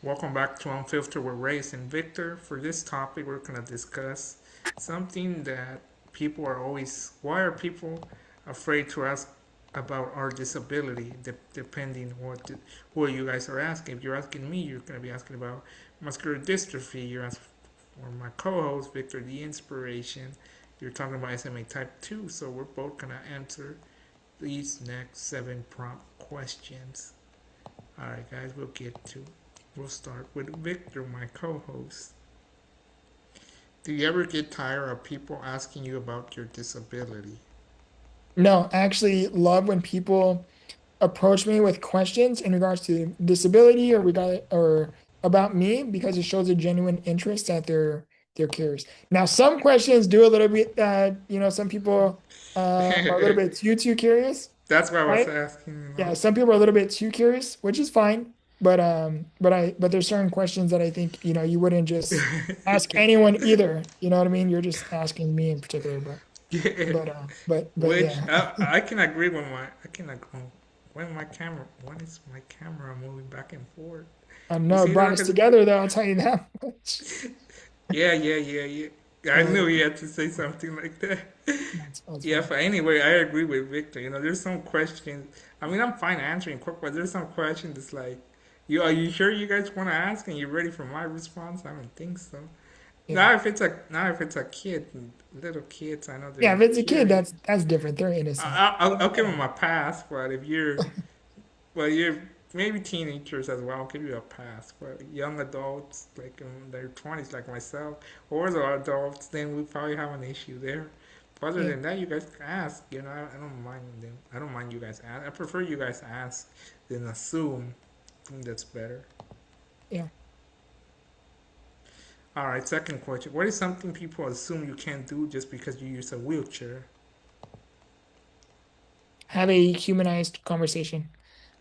Welcome back to Unfiltered with Reyes and Victor. For this topic, we're going to discuss something that people are always. Why are people afraid to ask about our disability? Depending who you guys are asking. If you're asking me, you're going to be asking about muscular dystrophy. You're asking for my co-host Victor, the inspiration. You're talking about SMA Type 2. So we're both going to answer these next 7 prompt questions. All right, guys, we'll start with Victor, my co-host. Do you ever get tired of people asking you about your disability? No, I actually love when people approach me with questions in regards to disability or about me because it shows a genuine interest that they're curious. Now, some questions do a little bit some people are a little bit too curious, That's why I was right? asking. Yeah, some people are a little bit too curious, which is fine. But there's certain questions that I think, you wouldn't just ask anyone either. You know what I mean? You're just asking me in particular, but Which yeah. I can agree with my I can agree when is my camera moving back and forth? I You know it see brought that? us Cause together though, I'll tell you that much. yeah. I knew he had to say something like that. That's Yeah, fine. but anyway, I agree with Victor. There's some questions. I mean, I'm fine answering quick, but there's some questions that's like, are you sure you guys want to ask and you ready for my response? I don't think so. Yeah. Not if it's a kid, little kids. I know Yeah, they're if it's a kid, curious. that's different. They're innocent. I'll give them Yeah. a pass, but if you're maybe teenagers as well, I'll give you a pass. But young adults, like in their 20s, like myself, or the adults, then we probably have an issue there. But other Yeah. than that, you guys can ask. I don't mind them. I don't mind you guys ask. I prefer you guys ask than assume. I think that's better. Yeah. All right, second question. What is something people assume you can't do just because you use a wheelchair? Have a humanized conversation.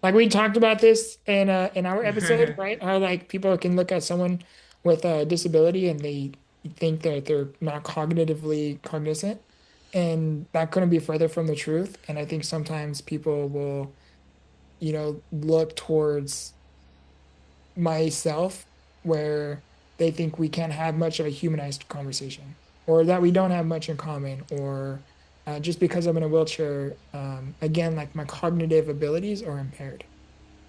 Like we talked about this in our episode, right? How like people can look at someone with a disability and they think that they're not cognitively cognizant. And that couldn't be further from the truth. And I think sometimes people will, look towards myself where they think we can't have much of a humanized conversation or that we don't have much in common or just because I'm in a wheelchair, again, like my cognitive abilities are impaired.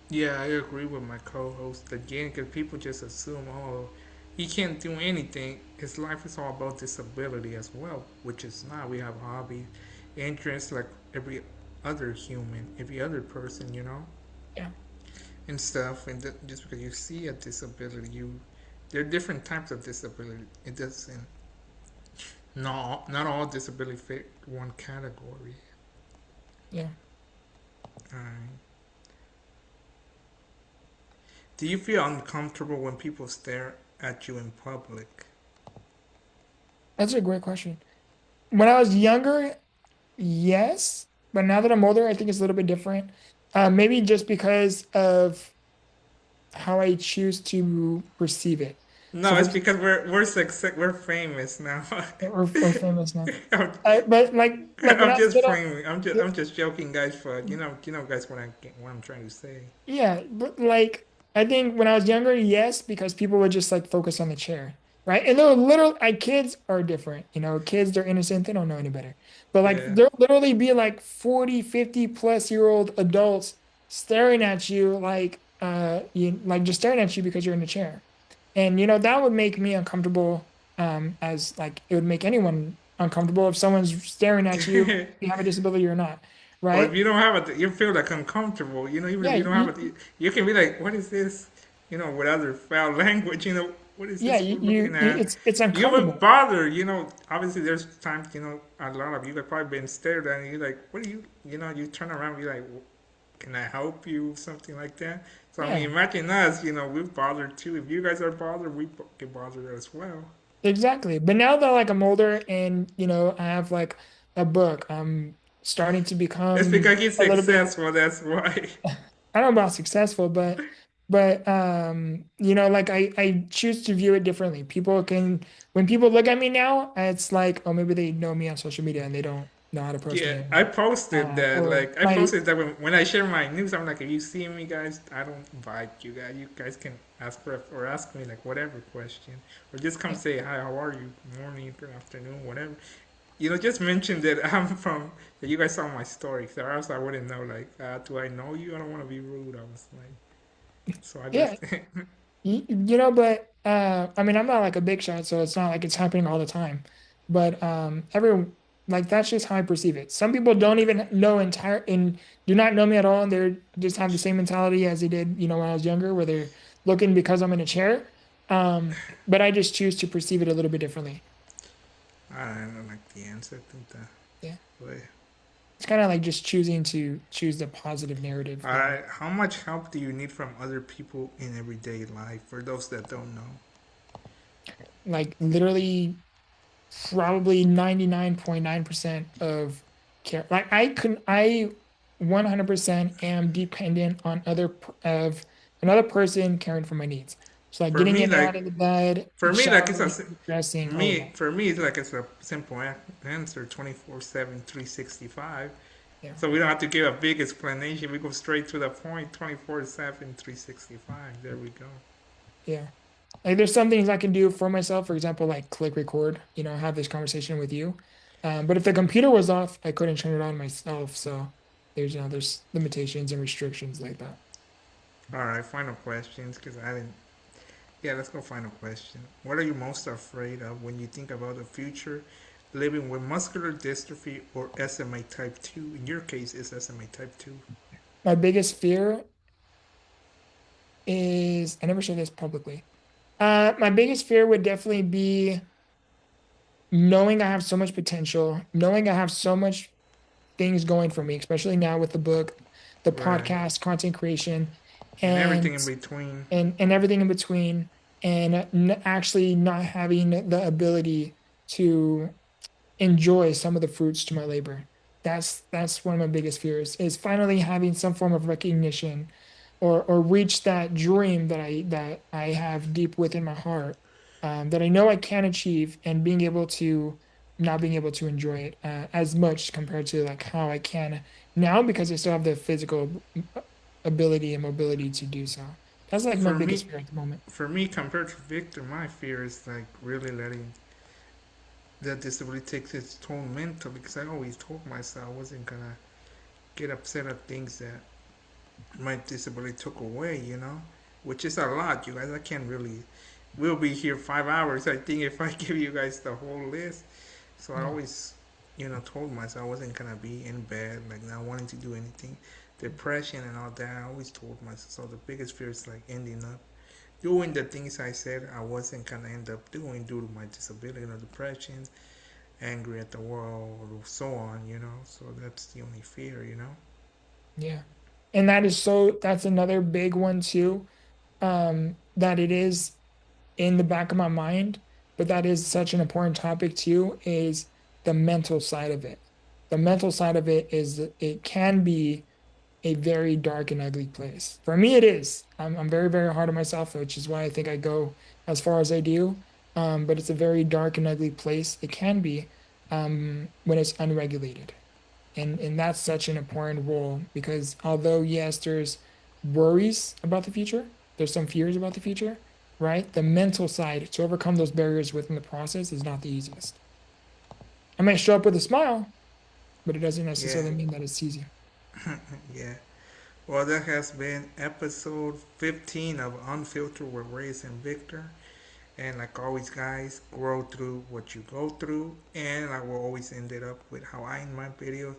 Yeah, I agree with my co-host again because people just assume, oh, he can't do anything. His life is all about disability as well, which is not. We have hobbies, interests like every other human, every other person, Yeah. and stuff. And just because you see a disability, there are different types of disability. It doesn't. Not all disability fit one category. Yeah. Um, do you feel uncomfortable when people stare at you in public? That's a great question. When I was younger, yes, but now that I'm older, I think it's a little bit different. Maybe just because of how I choose to perceive it. So No, for it's because we're famous now. we're famous now. I'm, But like when I'm I was just little, framing. I'm just joking, guys. But guys, what I'm trying to say. yeah, but like I think when I was younger, yes, because people would just like focus on the chair, right? And they're literal like kids are different, kids they're innocent, they don't know any better. But like Yeah, there'll literally be like 40, 50 plus year old adults staring at you you like just staring at you because you're in a chair. And that would make me uncomfortable, as like it would make anyone uncomfortable if someone's staring at you, you have a disability or not, or if right? you don't have it, you feel like uncomfortable. Even if Yeah, you don't have it, you can be like, "What is this?" With other foul language. What is yeah, this we're looking at? it's You would uncomfortable. bother. Obviously there's times. A lot of you have probably been stared at, and you're like, "What do you?" You turn around, and be like, "Can I help you?" Something like that. So I mean, Yeah, imagine us. We're bothered too. If you guys are bothered, we get bothered as well. exactly. But now that like I'm older and I have like a book, I'm starting to It's become because he's a little bit, successful. That's why. I don't know about successful, but like I choose to view it differently. When people look at me now, it's like, oh, maybe they know me on social media and they don't not a Yeah, person. I posted that. Or Like, I my posted that when I share my news, I'm like, if you see me, guys, I don't bite you guys. You guys can ask for or ask me like whatever question, or just come say hi. How are you? Morning, good afternoon, whatever. Just mention that I'm from. That you guys saw my story, or else I wouldn't know. Like, do I know you? I don't want to be rude. I was like, so I yeah, left. but I mean, I'm not like a big shot, so it's not like it's happening all the time. But every like that's just how I perceive it. Some people don't even know entire and do not know me at all, and they're just have the same mentality as they did, when I was younger, where they're looking because I'm in a chair. But I just choose to perceive it a little bit differently. I don't like the answer to that. Yeah, But it's kind of like just choosing to choose the positive narrative all there. right, how much help do you need from other people in everyday life? For those that don't know, Like literally probably 99.9% of care. Like I 100% am dependent on of another person caring for my needs. So like for getting me, in and out like of the bed, For me, like it's a showering, dressing, all of me that. for me it's like it's a simple answer 24/7 365. Yeah. So we don't have to give a big explanation. We go straight to the point 24/7 365. There we go. Yeah. Like there's some things I can do for myself, for example, like click record, have this conversation with you. But if the computer was off, I couldn't turn it on myself. So there's limitations and restrictions like that. All right, final questions because I didn't. Yeah, let's go final question. What are you most afraid of when you think about the future living with muscular dystrophy or SMA type 2? In your case, it's SMA type 2. My biggest fear is I never share this publicly. My biggest fear would definitely be knowing I have so much potential, knowing I have so much things going for me, especially now with the book, the Right. podcast, content creation, And everything and in between. everything in between, and actually not having the ability to enjoy some of the fruits to my labor. That's one of my biggest fears is finally having some form of recognition or reach that dream that I have deep within my heart, that I know I can achieve, and being able to not being able to enjoy it as much compared to like how I can now because I still have the physical ability and mobility to do so. That's like my For biggest me, fear at the moment. for me, compared to Victor, my fear is like really letting that disability take its toll mentally. Because I always told myself I wasn't gonna get upset at things that my disability took away. Which is a lot, you guys. I can't really. We'll be here 5 hours. I think if I give you guys the whole list. So I Yeah, always, told myself I wasn't gonna be in bed, like not wanting to do anything, depression and all that. I always told myself. So the biggest fear is like ending up doing the things I said I wasn't gonna end up doing due to my disability, depression, angry at the world, or so on. So that's the only fear. yeah. And that's another big one too, that it is in the back of my mind, but that is such an important topic too, is the mental side of it. The mental side of it is that it can be a very dark and ugly place. For me, it is. I'm very, very hard on myself, which is why I think I go as far as I do. But it's a very dark and ugly place. It can be when it's unregulated. And that's such an important role because although yes, there's worries about the future, there's some fears about the future, right? The mental side to overcome those barriers within the process is not the easiest. I might show up with a smile, but it doesn't Yeah, necessarily mean that it's easy. yeah. Well, that has been episode 15 of Unfiltered with Reyes and Victor. And like always, guys, grow through what you go through. And I will always end it up with how I end my videos.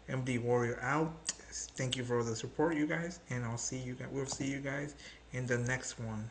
MD Warrior out. Thank you for the support, you guys. And I'll see you guys. We'll see you guys in the next one.